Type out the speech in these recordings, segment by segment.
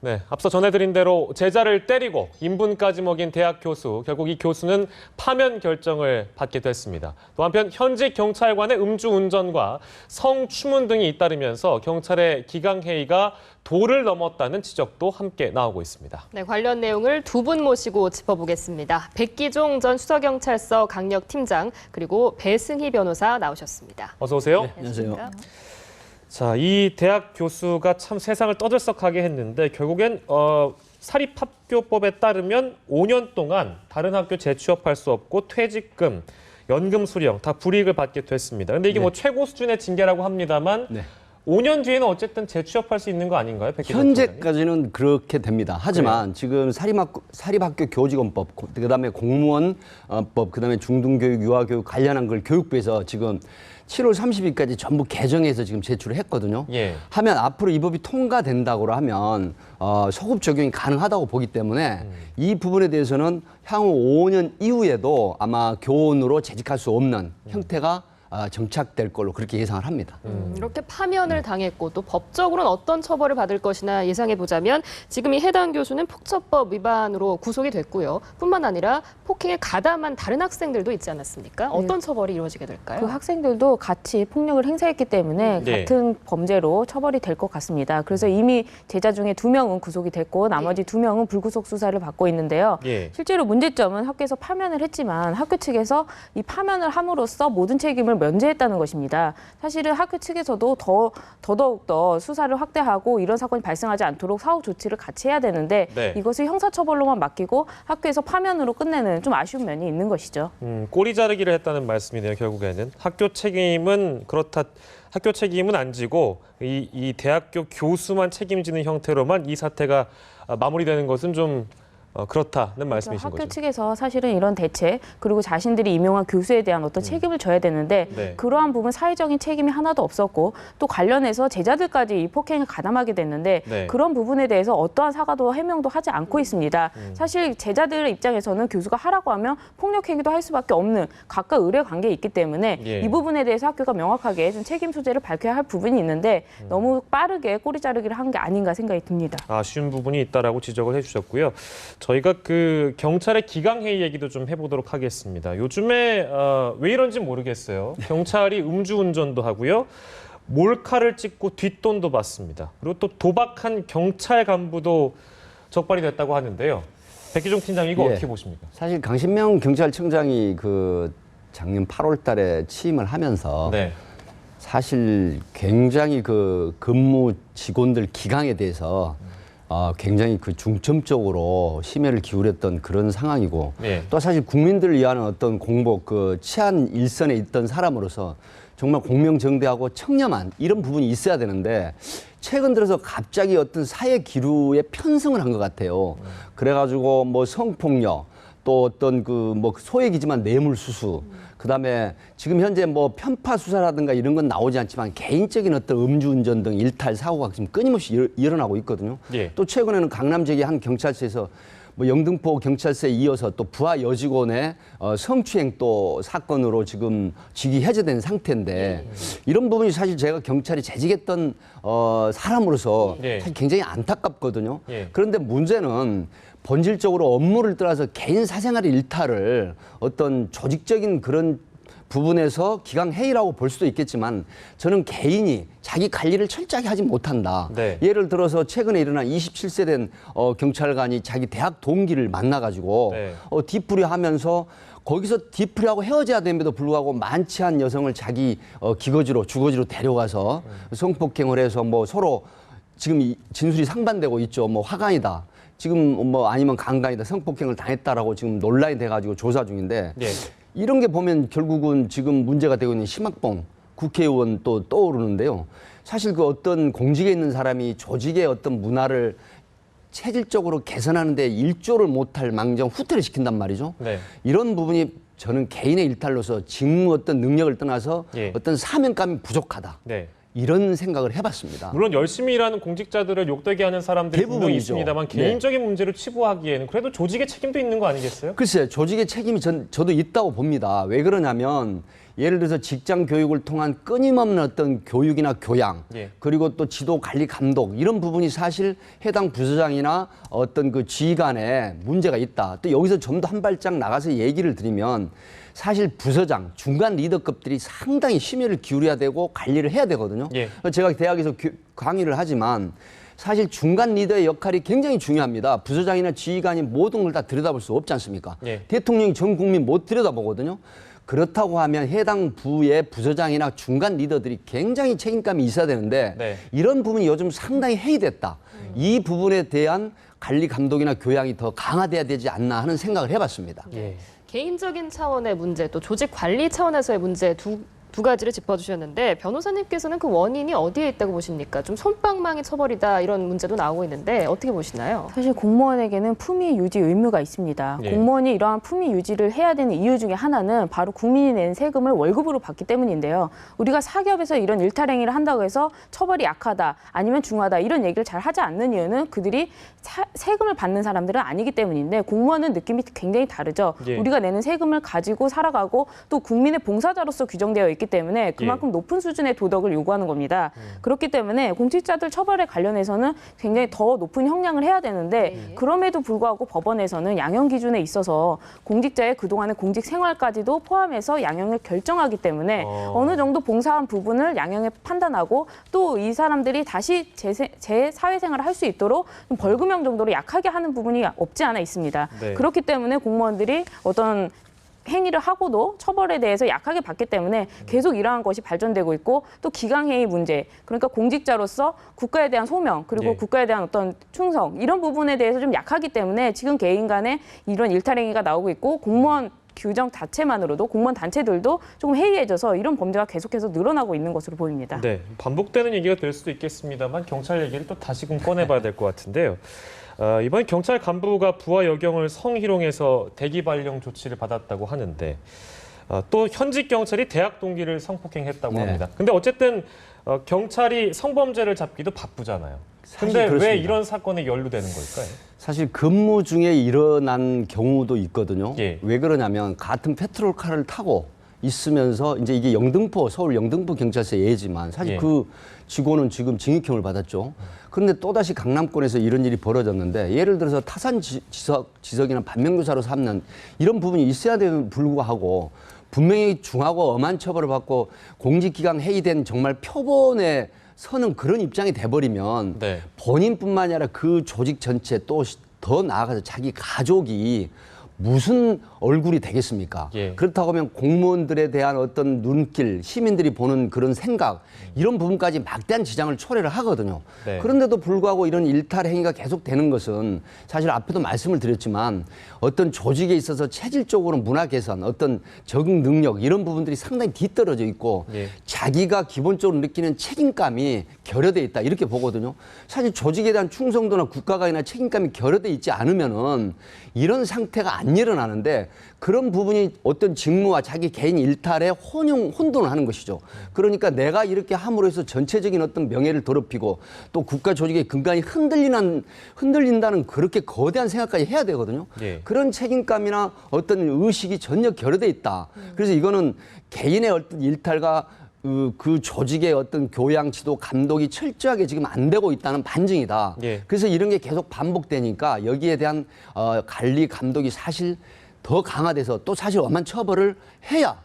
네, 앞서 전해드린 대로 제자를 때리고 인분까지 먹인 대학 교수, 결국 이 교수는 파면 결정을 받게 됐습니다. 또 한편 현직 경찰관의 음주운전과 성추문 등이 잇따르면서 경찰의 기강회의가 도를 넘었다는 지적도 함께 나오고 있습니다. 네, 관련 내용을 두 분 모시고 짚어보겠습니다. 백기종 전 수서경찰서 강력팀장 그리고 배승희 변호사 나오셨습니다. 어서 오세요. 네, 안녕하세요. 자, 이 대학 교수가 참 세상을 떠들썩하게 했는데 결국엔 사립학교법에 따르면 5년 동안 다른 학교 재취업할 수 없고 퇴직금, 연금 수령 다 불이익을 받게 됐습니다. 근데 이게 뭐 최고 수준의 징계라고 합니다만 5년 뒤에는 어쨌든 재취업할 수 있는 거 아닌가요? 현재까지는 그렇게 됩니다. 하지만 지금 사립학교 교직원법, 그다음에 공무원법, 그다음에 중등교육, 유아교육 관련한 걸 교육부에서 지금 7월 30일까지 전부 개정해서 지금 제출을 했거든요. 하면 앞으로 이 법이 통과된다고 하면 소급 적용이 가능하다고 보기 때문에 이 부분에 대해서는 향후 5년 이후에도 아마 교원으로 재직할 수 없는 형태가 정착될 걸로 그렇게 예상을 합니다. 이렇게 파면을 당했고 또 법적으로는 어떤 처벌을 받을 것이나 예상해 보자면 지금 이 해당 교수는 폭처법 위반으로 구속이 됐고요. 뿐만 아니라 폭행에 가담한 다른 학생들도 있지 않았습니까? 어떤 처벌이 이루어지게 될까요? 그 학생들도 같이 폭력을 행사했기 때문에 같은 범죄로 처벌이 될 것 같습니다. 그래서 이미 제자 중에 2명은 구속이 됐고 나머지 2명은 불구속 수사를 받고 있는데요. 실제로 문제점은 학교에서 파면을 했지만 학교 측에서 이 파면을 함으로써 모든 책임을 면제했다는 것입니다. 사실은 학교 측에서도 더더욱 수사를 확대하고 이런 사건이 발생하지 않도록 사후 조치를 같이 해야 되는데 이것을 형사처벌로만 맡기고 학교에서 파면으로 끝내는 좀 아쉬운 면이 있는 것이죠. 꼬리 자르기를 했다는 말씀이네요. 결국에는 학교 책임은 그렇다. 학교 책임은 안 지고 이 대학교 교수만 책임지는 형태로만 이 사태가 마무리되는 것은 좀 그렇다는 말씀이신 학교 거죠. 측에서 사실은 이런 대책 그리고 자신들이 임용한 교수에 대한 어떤 책임을 져야 되는데 그러한 부분 사회적인 책임이 하나도 없었고 또 관련해서 제자들까지 이 폭행에 가담하게 됐는데 그런 부분에 대해서 어떠한 사과도 해명도 하지 않고 있습니다. 사실 제자들 입장에서는 교수가 하라고 하면 폭력 행위도 할 수밖에 없는 각각 의뢰 관계에 있기 때문에 이 부분에 대해서 학교가 명확하게 좀 책임 소재를 밝혀야 할 부분이 있는데 너무 빠르게 꼬리 자르기를 한 게 아닌가 생각이 듭니다. 아쉬운 부분이 있다라고 지적을 해주셨고요. 저희가 그 경찰의 기강회의 얘기도 좀 해보도록 하겠습니다. 요즘에 왜 이런지 모르겠어요. 경찰이 음주운전도 하고요. 몰카를 찍고 뒷돈도 받습니다. 그리고 또 도박한 경찰 간부도 적발이 됐다고 하는데요. 백기종 팀장 이거 어떻게 보십니까? 사실 강신명 경찰청장이 그 작년 8월 달에 취임을 하면서 사실 굉장히 그 근무 직원들 기강에 대해서 굉장히 그 중점적으로 심혈을 기울였던 그런 상황이고 또 사실 국민들을 위한 어떤 공복, 그 치안 일선에 있던 사람으로서 정말 공명정대하고 청렴한 이런 부분이 있어야 되는데 최근 들어서 갑자기 어떤 사회 기류에 편승을 한 것 같아요. 그래가지고 뭐 성폭력 또 어떤 그 뭐 소액이지만 뇌물수수 그다음에 지금 현재 뭐 편파 수사라든가 이런 건 나오지 않지만 개인적인 어떤 음주운전 등 일탈 사고가 지금 끊임없이 일어나고 있거든요. 또 최근에는 강남 지역의 한 경찰서에서 뭐 영등포 경찰서에 이어서 또 부하 여직원의 성추행 또 사건으로 지금 직위 해제된 상태인데 이런 부분이 사실 제가 경찰이 재직했던 사람으로서 사실 굉장히 안타깝거든요. 그런데 문제는 본질적으로 업무를 떠나서 개인 사생활의 일탈을 어떤 조직적인 그런 부분에서 기강회의라고 볼 수도 있겠지만 저는 개인이 자기 관리를 철저하게 하지 못한다. 예를 들어서 최근에 일어난 27세 된 경찰관이 자기 대학 동기를 만나가지고 뒤풀이 하면서 거기서 뒤풀이하고 헤어져야 됨에도 불구하고 많지 않은 여성을 자기 기거지로 주거지로 데려가서 성폭행을 해서 뭐 서로 지금 진술이 상반되고 있죠. 뭐 화간이다. 지금 뭐 아니면 강간이다. 성폭행을 당했다라고 지금 논란이 돼가지고 조사 중인데 이런 게 보면 결국은 지금 문제가 되고 있는 심학봉 국회의원 또 떠오르는데요. 사실 그 어떤 공직에 있는 사람이 조직의 어떤 문화를 체질적으로 개선하는 데 일조를 못할 망정 후퇴를 시킨단 말이죠. 이런 부분이 저는 개인의 일탈로서 직무 어떤 능력을 떠나서 어떤 사명감이 부족하다. 이런 생각을 해봤습니다. 물론 열심히 일하는 공직자들을 욕되게 하는 사람들이 분명히 있습니다만 개인적인 문제로 치부하기에는 그래도 조직의 책임도 있는 거 아니겠어요? 글쎄요. 조직의 책임이 저도 있다고 봅니다. 왜 그러냐면 예를 들어서 직장 교육을 통한 끊임없는 어떤 교육이나 교양, 예. 그리고 또 지도 관리 감독 이런 부분이 사실 해당 부서장이나 어떤 그 지휘관에 문제가 있다. 또 여기서 좀 더 한 발짝 나가서 얘기를 드리면 사실 부서장, 중간 리더급들이 상당히 심혈을 기울여야 되고 관리를 해야 되거든요. 예. 제가 대학에서 강의를 하지만 사실 중간 리더의 역할이 굉장히 중요합니다. 부서장이나 지휘관이 모든 걸 다 들여다볼 수 없지 않습니까? 예. 대통령이 전 국민 못 들여다보거든요. 그렇다고 하면 해당 부의 부서장이나 중간 리더들이 굉장히 책임감이 있어야 되는데 네. 이런 부분이 요즘 상당히 해이됐다. 이 부분에 대한 관리 감독이나 교양이 더 강화돼야 되지 않나 하는 생각을 해봤습니다. 예. 개인적인 차원의 문제, 또 조직 관리 차원에서의 문제 두 가지를 짚어주셨는데 변호사님께서는 그 원인이 어디에 있다고 보십니까? 좀 솜방망이 처벌이다 이런 문제도 나오고 있는데 어떻게 보시나요? 사실 공무원에게는 품위 유지 의무가 있습니다. 예. 공무원이 이러한 품위 유지를 해야 되는 이유 중에 하나는 바로 국민이 낸 세금을 월급으로 받기 때문인데요. 우리가 사기업에서 이런 일탈행위를 한다고 해서 처벌이 약하다 아니면 중하다 이런 얘기를 잘 하지 않는 이유는 그들이 세금을 받는 사람들은 아니기 때문인데 공무원은 느낌이 굉장히 다르죠. 예. 우리가 내는 세금을 가지고 살아가고 또 국민의 봉사자로서 규정되어 있기 때문에 그만큼 높은 수준의 도덕을 요구하는 겁니다. 그렇기 때문에 공직자들 처벌에 관련해서는 굉장히 더 높은 형량을 해야 되는데 그럼에도 불구하고 법원에서는 양형 기준에 있어서 공직자의 그동안의 공직 생활까지도 포함해서 양형을 결정하기 때문에 어느 정도 봉사한 부분을 양형에 판단하고 또 이 사람들이 다시 재사회생활을 할 수 있도록 좀 벌금형 정도로 약하게 하는 부분이 없지 않아 있습니다. 네. 그렇기 때문에 공무원들이 어떤 행위를 하고도 처벌에 대해서 약하게 받기 때문에 계속 이러한 것이 발전되고 있고 또 기강회의 문제 그러니까 공직자로서 국가에 대한 소명 그리고 예. 국가에 대한 어떤 충성 이런 부분에 대해서 좀 약하기 때문에 지금 개인 간에 이런 일탈행위가 나오고 있고 공무원 규정 자체만으로도 공무원 단체들도 조금 해이해져서 이런 범죄가 계속해서 늘어나고 있는 것으로 보입니다. 네, 반복되는 얘기가 될 수도 있겠습니다만 경찰 얘기를 또 다시금 꺼내봐야 될 것 같은데요. 이번 경찰 간부가 부하 여경을 성희롱해서 대기 발령 조치를 받았다고 하는데 또 현직 경찰이 대학 동기를 성폭행했다고 네. 합니다. 근데 어쨌든 경찰이 성범죄를 잡기도 바쁘잖아요. 근데 사실 그렇습니다. 왜 이런 사건에 연루되는 걸까요? 사실 근무 중에 일어난 경우도 있거든요. 예. 왜 그러냐면 같은 페트롤카를 타고 있으면서 이제 이게 서울 영등포 경찰서 예지만 사실 예. 그 직원은 지금 징역형을 받았죠. 그런데 또다시 강남권에서 이런 일이 벌어졌는데 예를 들어서 타산 지석이나 반면교사로 삼는 이런 부분이 있어야 됨에도 불구하고 분명히 중하고 엄한 처벌을 받고 공직기강 해이된 정말 표본에 서는 그런 입장이 돼버리면 네. 본인뿐만 아니라 그 조직 전체 또 더 나아가서 자기 가족이 무슨 얼굴이 되겠습니까? 예. 그렇다고 하면 공무원들에 대한 어떤 눈길, 시민들이 보는 그런 생각 이런 부분까지 막대한 지장을 초래를 하거든요. 네. 그런데도 불구하고 이런 일탈 행위가 계속되는 것은 사실 앞에도 말씀을 드렸지만 어떤 조직에 있어서 체질적으로 문화 개선, 어떤 적응 능력 이런 부분들이 상당히 뒤떨어져 있고 예. 자기가 기본적으로 느끼는 책임감이 결여돼 있다 이렇게 보거든요. 사실 조직에 대한 충성도나 국가관이나 책임감이 결여돼 있지 않으면은 이런 상태가 안 일어나는데 그런 부분이 어떤 직무와 자기 개인 일탈에 혼돈을 하는 것이죠. 그러니까 내가 이렇게 함으로 해서 전체적인 어떤 명예를 더럽히고 또 국가 조직의 근간이 흔들린다는 그렇게 거대한 생각까지 해야 되거든요. 예. 그런 책임감이나 어떤 의식이 전혀 결여돼 있다. 그래서 이거는 개인의 어떤 일탈과 그 조직의 어떤 교양, 지도, 감독이 철저하게 지금 안 되고 있다는 반증이다. 예. 그래서 이런 게 계속 반복되니까 여기에 대한 관리, 감독이 사실 더 강화돼서 또 사실 엄한 처벌을 해야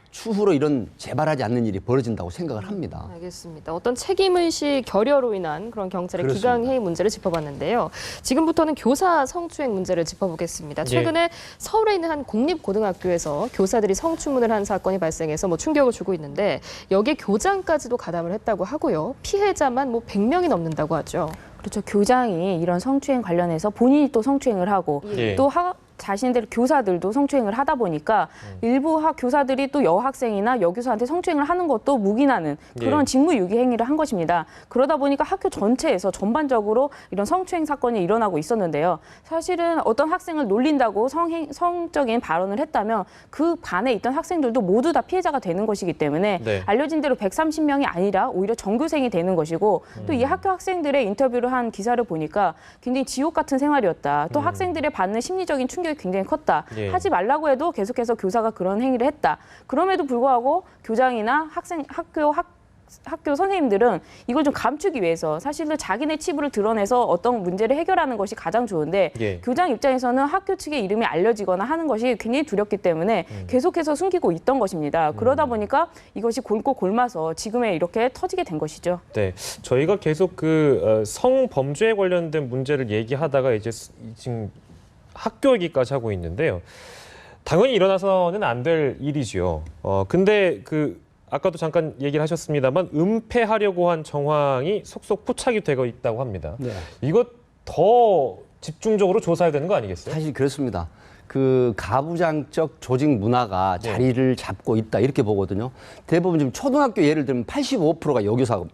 추후로 이런 재발하지 않는 일이 벌어진다고 생각을 합니다. 알겠습니다. 어떤 책임의식 결여로 인한 그런 경찰의 그렇습니다. 기강회의 문제를 짚어봤는데요. 지금부터는 교사 성추행 문제를 짚어보겠습니다. 최근에 서울에 있는 한 공립고등학교에서 교사들이 성추문을 한 사건이 발생해서 충격을 주고 있는데 여기에 교장까지도 가담을 했다고 하고요. 피해자만 100명이 넘는다고 하죠. 그렇죠. 교장이 이런 성추행 관련해서 본인이 또 성추행을 하고 예. 또 자신들 교사들도 성추행을 하다 보니까 일부 교사들이 또 여학생이나 여교사한테 성추행을 하는 것도 묵인하는 그런 예. 직무유기 행위를 한 것입니다. 그러다 보니까 학교 전체에서 전반적으로 이런 성추행 사건이 일어나고 있었는데요. 사실은 어떤 학생을 놀린다고 성적인 발언을 했다면 그 반에 있던 학생들도 모두 다 피해자가 되는 것이기 때문에 네. 알려진 대로 130명이 아니라 오히려 전교생이 되는 것이고 또 이 학교 학생들의 인터뷰를 한 기사를 보니까 굉장히 지옥 같은 생활이었다. 또 학생들의 받는 심리적인 충격이 충격이 굉장히 컸다. 예. 하지 말라고 해도 계속해서 교사가 그런 행위를 했다. 그럼에도 불구하고 교장이나 학교 선생님들은 이걸 좀 감추기 위해서 사실은 자기네 치부를 드러내서 어떤 문제를 해결하는 것이 가장 좋은데 예. 교장 입장에서는 학교 측의 이름이 알려지거나 하는 것이 굉장히 두렵기 때문에 계속해서 숨기고 있던 것입니다. 그러다 보니까 이것이 골고 골마서 지금에 이렇게 터지게 된 것이죠. 네, 저희가 계속 그 성범죄에 관련된 문제를 얘기하다가 이제 지금 학교 얘기까지 하고 있는데요. 당연히 일어나서는 안 될 일이지요. 근데 아까도 잠깐 얘기를 하셨습니다만 은폐하려고 한 정황이 속속 포착이 되고 있다고 합니다. 네. 이거 더 집중적으로 조사해야 되는 거 아니겠어요? 사실 그렇습니다. 그 가부장적 조직 문화가 자리를 잡고 있다 이렇게 보거든요. 대부분 지금 초등학교 예를 들면 85%가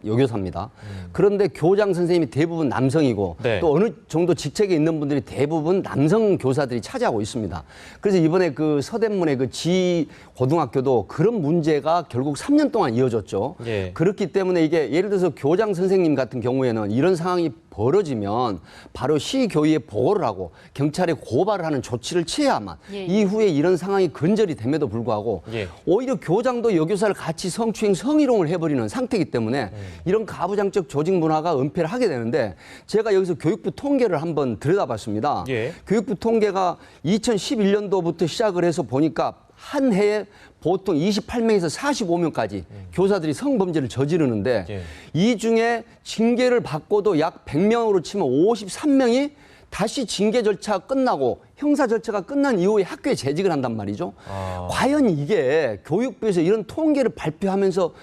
여교사입니다. 그런데 교장 선생님이 대부분 남성이고 네. 또 어느 정도 직책에 있는 분들이 대부분 남성 교사들이 차지하고 있습니다. 그래서 이번에 그 서대문의 그 지 고등학교도 그런 문제가 결국 3년 동안 이어졌죠. 예. 그렇기 때문에 이게 예를 들어서 교장 선생님 같은 경우에는 이런 상황이 벌어지면 바로 시교위에 보고를 하고 경찰에 고발을 하는 조치를 취해야만 이후에 이런 상황이 근절이 됨에도 불구하고 오히려 교장도 여교사를 같이 성추행, 성희롱을 해버리는 상태이기 때문에 이런 가부장적 조직 문화가 은폐를 하게 되는데 제가 여기서 교육부 통계를 한번 들여다봤습니다. 교육부 통계가 2011년도부터 시작을 해서 보니까 한 해에 보통 28명에서 45명까지 교사들이 성범죄를 저지르는데 이 중에 징계를 받고도 약 100명으로 치면 53명이 다시 징계 절차가 끝나고 형사 절차가 끝난 이후에 학교에 재직을 한단 말이죠. 과연 이게 교육부에서 이런 통계를 발표하면서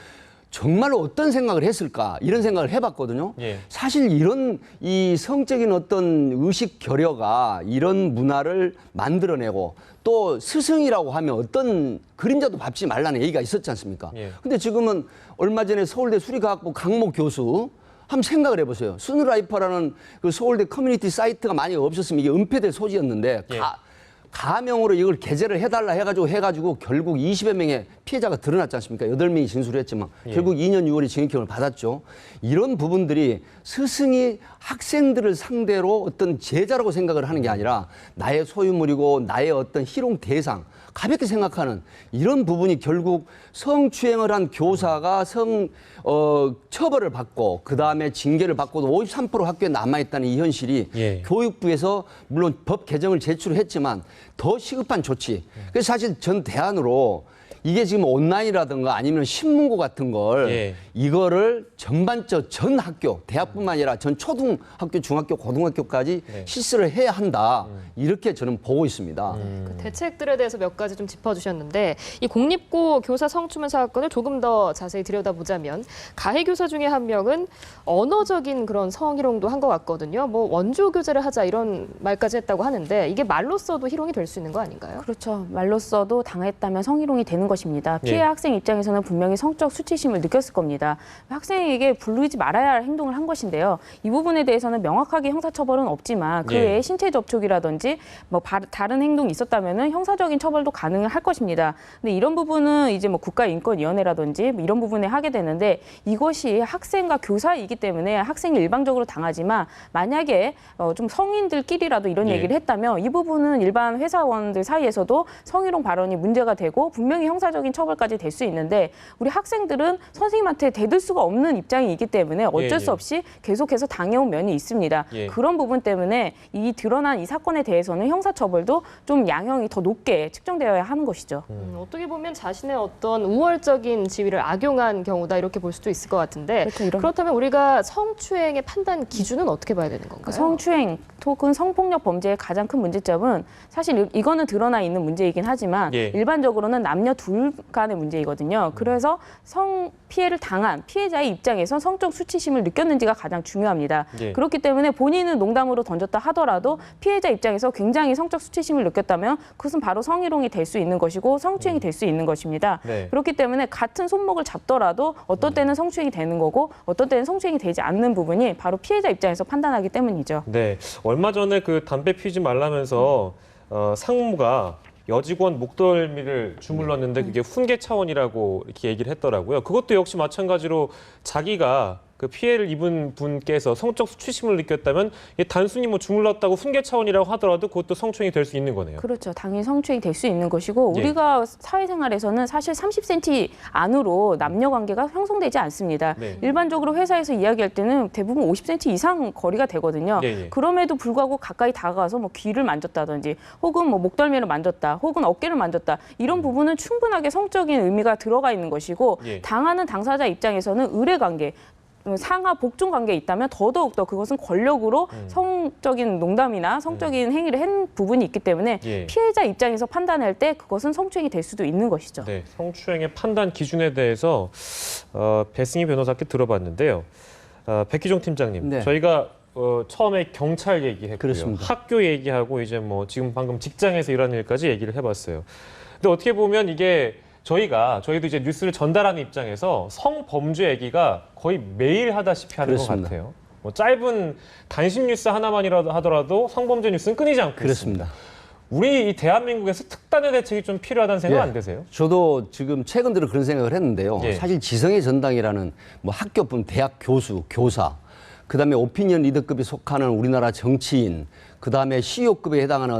정말로 어떤 생각을 했을까 이런 생각을 해봤거든요. 사실 이런 이 성적인 어떤 의식 결여가 이런 문화를 만들어내고 또 스승이라고 하면 어떤 그림자도 밟지 말라는 얘기가 있었지 않습니까? 근데 지금은 얼마 전에 서울대 수리과학부 강모 교수 한번 생각을 해보세요. 스누라이퍼라는 그 서울대 커뮤니티 사이트가 만약에 없었으면 이게 은폐될 소지였는데 가명으로 이걸 게재를 해달라 해가지고 결국 20여 명의 피해자가 드러났지 않습니까? 8명이 진술을 했지만 결국 2년 6월에 징역형을 받았죠. 이런 부분들이 스승이 학생들을 상대로 어떤 제자라고 생각을 하는 게 아니라 나의 소유물이고 나의 어떤 희롱 대상, 가볍게 생각하는 이런 부분이 결국 성추행을 한 교사가 처벌을 받고 그다음에 징계를 받고도 53% 학교에 남아있다는 이 현실이 교육부에서 물론 법 개정을 제출했지만 더 시급한 조치. 그래서 사실 전 대안으로 이게 지금 온라인이라든가 아니면 신문고 같은 걸 이거를 전반적 전 학교, 대학뿐만 아니라 전 초등학교, 중학교, 고등학교까지 실시를 해야 한다. 이렇게 저는 보고 있습니다. 그 대책들에 대해서 몇 가지 좀 짚어주셨는데 이 공립고 교사 성추문 사건을 조금 더 자세히 들여다보자면 가해 교사 중에 한 명은 언어적인 그런 성희롱도 한 것 같거든요. 뭐 원조 교제를 하자 이런 말까지 했다고 하는데 이게 말로써도 희롱이 될 수 있는 거 아닌가요? 그렇죠. 말로써도 당했다면 성희롱이 되는 것입니다. 피해 학생 입장에서는 분명히 성적 수치심을 느꼈을 겁니다. 학생에게 부르지 말아야 할 행동을 한 것인데요. 이 부분에 대해서는 명확하게 형사처벌은 없지만 그 외에 신체 접촉이라든지 뭐 다른 행동이 있었다면은 형사적인 처벌도 가능할 것입니다. 근데 이런 부분은 이제 뭐 국가인권위원회라든지 뭐 이런 부분에 하게 되는데 이것이 학생과 교사이기 때문에 학생이 일방적으로 당하지만 만약에 좀 성인들끼리라도 이런 얘기를 했다면 이 부분은 일반 회사원들 사이에서도 성희롱 발언이 문제가 되고 분명히 형사적인 처벌까지 될 수 있는데 우리 학생들은 선생님한테 대들 수가 없는 입장이기 때문에 어쩔 수 없이 계속해서 당해온 면이 있습니다. 그런 부분 때문에 이 드러난 이 사건에 대해서는 형사처벌도 좀 양형이 더 높게 측정되어야 하는 것이죠. 어떻게 보면 자신의 어떤 우월적인 지위를 악용한 경우다 이렇게 볼 수도 있을 것 같은데 그렇죠, 그렇다면 우리가 성추행의 판단 기준은 어떻게 봐야 되는 건가요? 성추행 혹은 성폭력 범죄의 가장 큰 문제점은 사실 이거는 드러나 있는 문제이긴 하지만 일반적으로는 남녀 둘 간의 문제이거든요. 그래서 성 피해를 당한 피해자의 입장에서 성적 수치심을 느꼈는지가 가장 중요합니다. 그렇기 때문에 본인은 농담으로 던졌다 하더라도 피해자 입장에서 굉장히 성적 수치심을 느꼈다면 그것은 바로 성희롱이 될 수 있는 것이고 성추행이 될 수 있는 것입니다. 그렇기 때문에 같은 손목을 잡더라도 어떤 때는 성추행이 되는 거고 어떤 때는 성추행이 되지 않는 부분이 바로 피해자 입장에서 판단하기 때문이죠. 네, 얼마 전에 그 담배 피우지 말라면서 상무가 여직원 목덜미를 주물렀는데 그게 훈계 차원이라고 이렇게 얘기를 했더라고요. 그것도 역시 마찬가지로 자기가 그 피해를 입은 분께서 성적 수치심을 느꼈다면 이게 단순히 뭐 주물렀다고 훈계 차원이라고 하더라도 그것도 성추행이 될 수 있는 거네요. 그렇죠. 당연히 성추행이 될 수 있는 것이고 예. 우리가 사회생활에서는 사실 30cm 안으로 남녀 관계가 형성되지 않습니다. 네. 일반적으로 회사에서 이야기할 때는 대부분 50cm 이상 거리가 되거든요. 예. 그럼에도 불구하고 가까이 다가가서 뭐 귀를 만졌다든지 혹은 뭐 목덜미를 만졌다 혹은 어깨를 만졌다 이런 부분은 충분하게 성적인 의미가 들어가 있는 것이고 예. 당하는 당사자 입장에서는 의뢰 관계 상하 복종 관계에 있다면 더더욱더 그것은 권력으로 성적인 농담이나 성적인 행위를 한 부분이 있기 때문에 예. 피해자 입장에서 판단할 때 그것은 성추행이 될 수도 있는 것이죠. 네, 성추행의 판단 기준에 대해서 배승희 변호사께 들어봤는데요. 백기종 팀장님, 네. 저희가 처음에 경찰 얘기했고요. 그렇습니다. 학교 얘기하고 이제 뭐 지금 방금 직장에서 일하는 일까지 얘기를 해봤어요. 근데 어떻게 보면 이게 저희도 이제 뉴스를 전달하는 입장에서 성범죄 얘기가 거의 매일 하다시피 하는 것 그렇습니다. 같아요. 뭐 짧은 단신 뉴스 하나만이라도 하더라도 성범죄 뉴스는 끊이지 않고 있습니다. 그렇습니다. 우리 이 대한민국에서 특단의 대책이 좀 필요하다는 생각 예. 안 드세요? 저도 지금 최근 들어 그런 생각을 했는데요. 예. 사실 지성의 전당이라는 뭐 학교뿐 대학 교수, 교사, 그다음에 오피니언 리더급에 속하는 우리나라 정치인, 그다음에 CEO급에 해당하는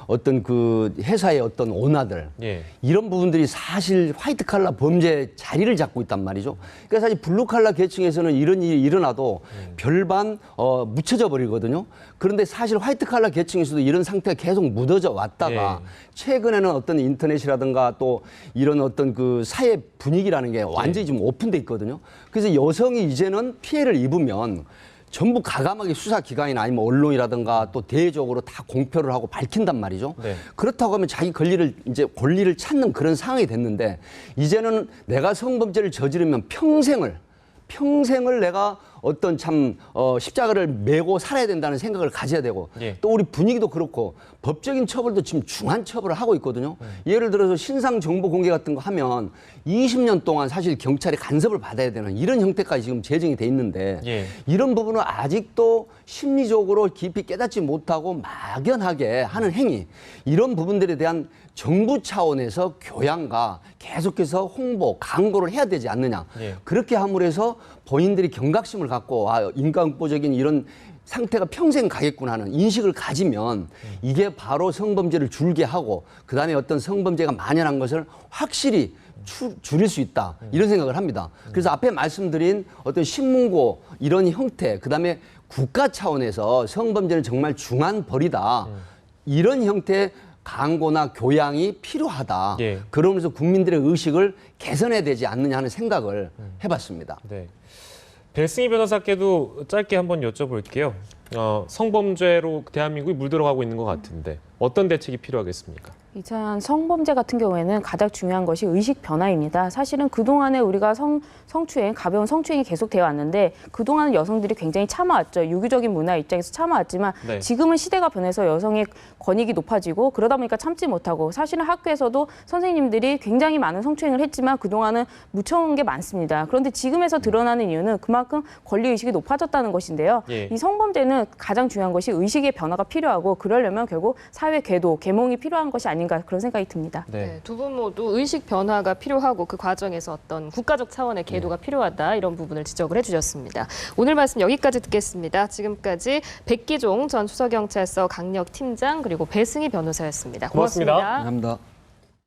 어떤 그 회사의 어떤 오너들 예. 이런 부분들이 사실 화이트 칼라 범죄 자리를 잡고 있단 말이죠. 그러니까 사실 블루 칼라 계층에서는 이런 일이 일어나도 별반 묻혀져 버리거든요. 그런데 사실 화이트 칼라 계층에서도 이런 상태가 계속 묻어져 왔다가 최근에는 어떤 인터넷이라든가 또 이런 어떤 그 사회 분위기라는 게 완전히 좀 오픈돼 있거든요. 그래서 여성이 이제는 피해를 입으면 전부 가감하게 수사기관이나 아니면 언론이라든가 또 대외적으로 다 공표를 하고 밝힌단 말이죠. 네. 그렇다고 하면 자기 권리를 찾는 그런 상황이 됐는데 이제는 내가 성범죄를 저지르면 평생을 내가 어떤 십자가를 메고 살아야 된다는 생각을 가져야 되고 예. 또 우리 분위기도 그렇고 법적인 처벌도 지금 중한 처벌을 하고 있거든요. 예를 들어서 신상 정보 공개 같은 거 하면 20년 동안 사실 경찰이 간섭을 받아야 되는 이런 형태까지 지금 제정이 돼 있는데 예. 이런 부분은 아직도 심리적으로 깊이 깨닫지 못하고 막연하게 하는 행위 이런 부분들에 대한 정부 차원에서 교양과 계속해서 홍보, 광고를 해야 되지 않느냐. 예. 그렇게 함으로 해서 본인들이 경각심을 갖고 인과응보적인 이런 상태가 평생 가겠구나 하는 인식을 가지면 이게 바로 성범죄를 줄게 하고 그다음에 어떤 성범죄가 만연한 것을 확실히 줄일 수 있다. 이런 생각을 합니다. 그래서 앞에 말씀드린 어떤 신문고 이런 형태 그다음에 국가 차원에서 성범죄는 정말 중한 벌이다. 이런 형태의 강고나 교양이 필요하다. 예. 그러면서 국민들의 의식을 개선해야 되지 않느냐 하는 생각을 해봤습니다. 네. 배승희 변호사께도 짧게 한번 여쭤볼게요. 성범죄로 대한민국이 물들어가고 있는 것 같은데 어떤 대책이 필요하겠습니까? 이참 성범죄 같은 경우에는 가장 중요한 것이 의식 변화입니다. 사실은 그동안에 우리가 성추행, 가벼운 성추행이 계속되어 왔는데 그동안은 여성들이 굉장히 참아왔죠. 유교적인 문화 입장에서 참아왔지만 네. 지금은 시대가 변해서 여성의 권익이 높아지고 그러다 보니까 참지 못하고 사실은 학교에서도 선생님들이 굉장히 많은 성추행을 했지만 그동안은 묻혀온 게 많습니다. 그런데 지금에서 드러나는 이유는 그만큼 권리의식이 높아졌다는 것인데요. 예. 이 성범죄는 가장 중요한 것이 의식의 변화가 필요하고 그러려면 결국 사회 계도, 계몽이 필요한 것이 아닌가 그런 생각이 듭니다. 네, 두 분 모두 의식 변화가 필요하고 그 과정에서 어떤 국가적 차원의 계도가 필요하다 이런 부분을 지적을 해주셨습니다. 오늘 말씀 여기까지 듣겠습니다. 지금까지 백기종 전 수서경찰서 강력팀장 그리고 배승희 변호사였습니다. 고맙습니다. 감사합니다.